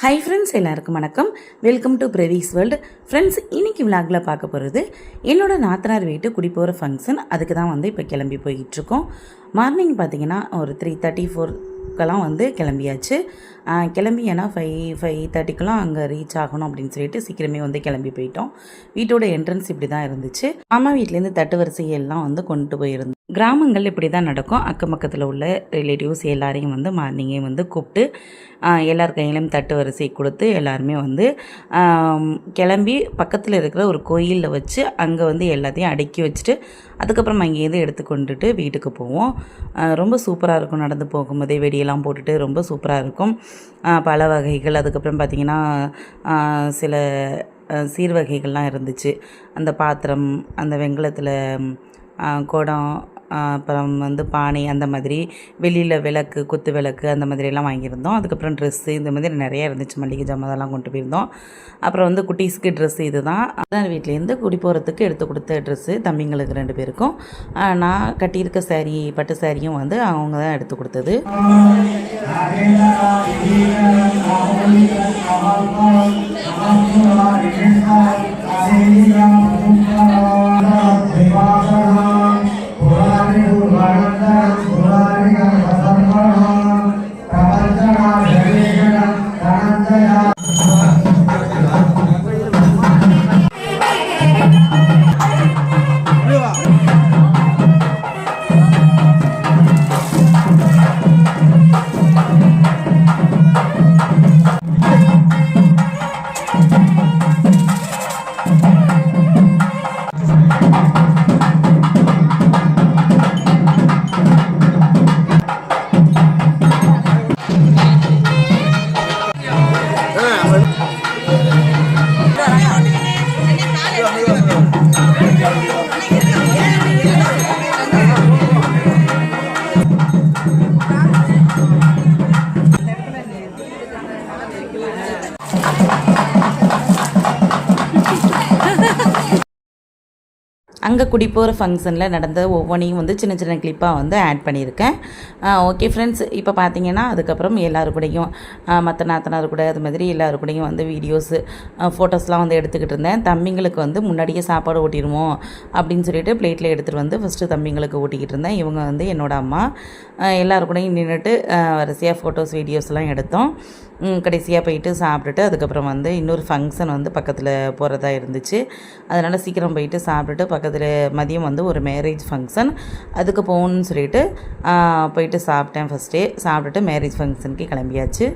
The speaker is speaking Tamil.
ஹாய் ஃப்ரெண்ட்ஸ், எல்லாருக்கும் வணக்கம். வெல்கம் டு பிரவீஸ் வேர்ல்டு. ஃப்ரெண்ட்ஸ், இன்றைக்கி விளாகில் பார்க்க போகிறது என்னோடய நாத்தனார் வீட்டு குடி போகிற ஃபங்க்ஷன். அதுக்கு தான் இப்போ கிளம்பி போயிட்டுருக்கோம். மார்னிங் பார்த்திங்கன்னா ஒரு 3:34 கிளம்பியாச்சு. கிளம்பி ஏன்னா 5:30 அங்கே ரீச் ஆகணும் அப்படின்னு சொல்லிட்டு சீக்கிரமே கிளம்பி போயிட்டோம். வீட்டோட என்ட்ரன்ஸ் இப்படி தான் இருந்துச்சு. அம்மா வீட்டிலேருந்து தட்டு வரிசையெல்லாம் கொண்டு போயிருந்தோம். கிராமங்கள் இப்படி தான் நடக்கும். அக்கம் பக்கத்தில் உள்ள ரிலேட்டிவ்ஸ் எல்லாரையும் மார்னிங்கே கூப்பிட்டு எல்லார் கையிலையும் தட்டு வரிசை கொடுத்து எல்லாருமே கிளம்பி பக்கத்தில் இருக்கிற ஒரு கோயிலில் வச்சு அங்கே எல்லாத்தையும் அடுக்கி வச்சுட்டு அதுக்கப்புறம் அங்கேருந்து எடுத்து கொண்டுட்டு வீட்டுக்கு போவோம். ரொம்ப சூப்பராக இருக்கும். நடந்து போகும்போதே வெடியெல்லாம் போட்டுட்டு ரொம்ப சூப்பராக இருக்கும். பல வகைகள், அதுக்கப்புறம் பார்த்திங்கன்னா சில சீர் வகைகள்லாம் இருந்துச்சு. அந்த பாத்திரம், அந்த வெண்கலத்தில் குடம், அப்புறம் பானை, அந்த மாதிரி வெளியில் விளக்கு, குத்து விளக்கு, அந்த மாதிரியெல்லாம் வாங்கியிருந்தோம். அதுக்கப்புறம் ட்ரெஸ்ஸு, இந்த மாதிரி நிறையா இருந்துச்சு. மளிகை ஜாமான் கொண்டு போயிருந்தோம். அப்புறம் குட்டீஸ்க்கு ட்ரெஸ்ஸு இது தான் அதான் வீட்லேருந்து குடி போகிறதுக்கு எடுத்து கொடுத்த ட்ரெஸ்ஸு தம்பிங்களுக்கு 2 பேருக்கும். நான் கட்டியிருக்க சாரீ, பட்டு சாரியும் அவங்க தான் எடுத்து கொடுத்தது. அங்கே குடி போகிற ஃபங்க்ஷனில் நடந்த ஒவ்வொன்றையும் சின்ன சின்ன கிளிப்பாக ஆட் பண்ணியிருக்கேன். ஓகே ஃப்ரெண்ட்ஸ், இப்போ பார்த்தீங்கன்னா அதுக்கப்புறம் எல்லோரு கூடயும் மற்ற நாத்தனார் கூட அது மாதிரி எல்லோரு கூடயும் வீடியோஸு, ஃபோட்டோஸ்லாம் எடுத்துக்கிட்டு இருந்தேன். தம்பிங்களுக்கு முன்னாடியே சாப்பாடு ஊட்டிடுவோம் அப்படின்னு சொல்லிட்டு பிளேட்டில் எடுத்துகிட்டு ஃபஸ்ட்டு தம்பிங்களுக்கு ஊட்டிக்கிட்டு இருந்தேன். இவங்க என்னோடய அம்மா. எல்லோரு கூடயும் நின்றுட்டு வரிசையாக ஃபோட்டோஸ், வீடியோஸ்லாம் எடுத்தோம். கடைசியாக போயிட்டு சாப்பிட்டுட்டு அதுக்கப்புறம் இன்னொரு ஃபங்க்ஷன் பக்கத்தில் போகிறதா இருந்துச்சு. அதனால் சீக்கிரம் போயிட்டு சாப்பிட்டுட்டு பக்கத்தில் மதியம் ஒரு மேரேஜ் ஃபங்க்ஷன், அதுக்கு போகணுன்னு சொல்லிட்டு போயிட்டு சாப்பிட்டேன். ஃபஸ்ட்டே சாப்பிட்டுட்டு மேரேஜ் ஃபங்க்ஷனுக்கு கிளம்பியாச்சு.